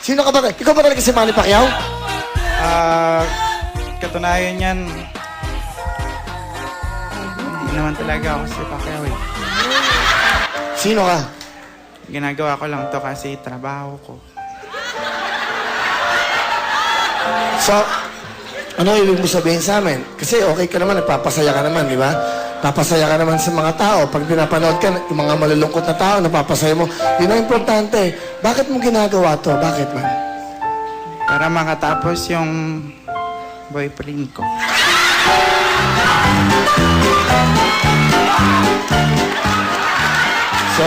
Sino ka ba? Ikaw ba talaga si Manny Pacquiao? Katunayan yan, hindi naman talaga ako si Pacquiao eh. Sino ka? Ginagawa ko lang to kasi trabaho ko. So, ano ibig mo sabihin sa amin? Kasi okay ka naman, nagpapasaya ka naman, di ba? Papasaya ka naman sa mga tao. Pag pinapanood ka, yung mga malulungkot na tao, napapasaya mo. Yun ang importante. Bakit mo ginagawa to? Bakit man? Para makatapos yung boyfriend ko. So,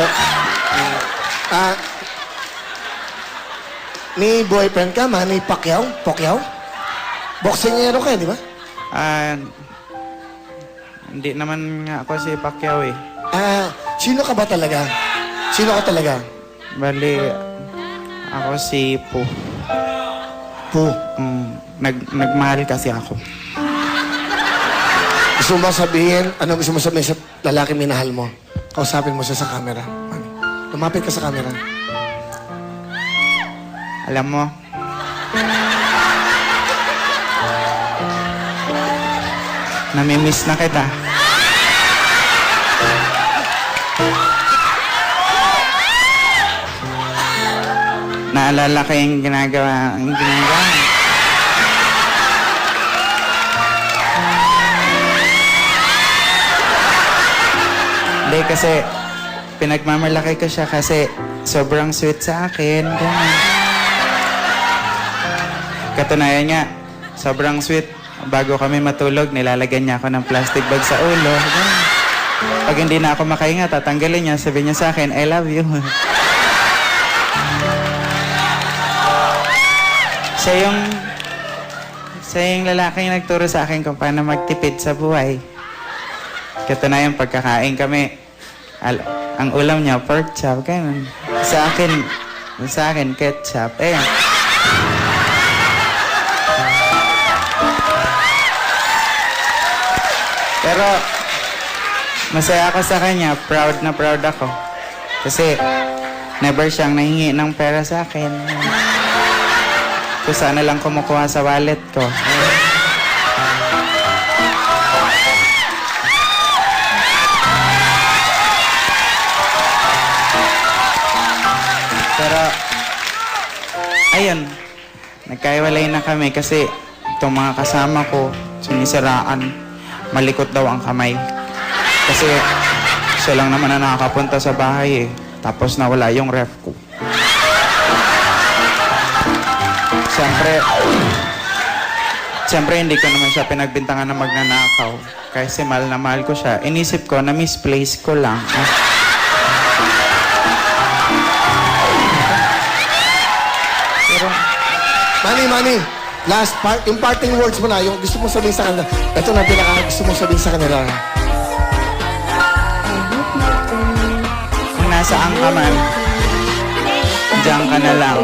may boyfriend ka, Manny Pacquiao? Pacquiao? Boksingero ka, di ba? Hindi naman nga ako si Pacquiao eh. Sino ka ba talaga? Sino ka talaga? Bali, ako si Po. Po. Nagmahal kasi ako. Gusto mo ba sabihin, ano gusto mo sabihin sa lalaki minahal mo? Kausapin mo siya sa camera. Manny, lumapit ka sa camera. Alam mo, namimiss na kita. Naalala ko yung ginagawa. Hindi kasi pinagmamalaki ko siya kasi sobrang sweet sa akin. Ganun. Katunayan nga, sobrang sweet. Bago kami matulog, nilalagyan niya ako ng plastic bag sa ulo. Ganun. Pag hindi na ako makahinga, tatanggalin niya. Sabi niya sa akin, I love you. Siya yung lalaking nagturo sa akin kung paano magtipid sa buhay. Katunayan, pagkakain kami, ang ulam niya, pork chop, ganun. Sa akin, ketchup. Ayan. Pero, masaya ako sa kanya. Proud na proud ako. Kasi, never siyang nahingi ng pera sa akin. Kung sana lang kumukuha sa wallet ko. Pero, ayun, nagkaiwalay na kami kasi itong mga kasama ko, sinisiraan, malikot daw ang kamay. Kasi siya lang naman na nakakapunta sa bahay eh. Tapos nawala yung ref ko. Siyempre, hindi ko naman siya pinagbintangan na magnanakaw. Kasi mahal na mahal ko siya. Inisip ko na misplace ko lang. Pero, Manny, last part, yung parting words mo na, yung gusto mong sabihin sa kanila. Ito na pinaka gusto mong sabihin sa kanila. kung nasaan ka man, diyan ka na lang.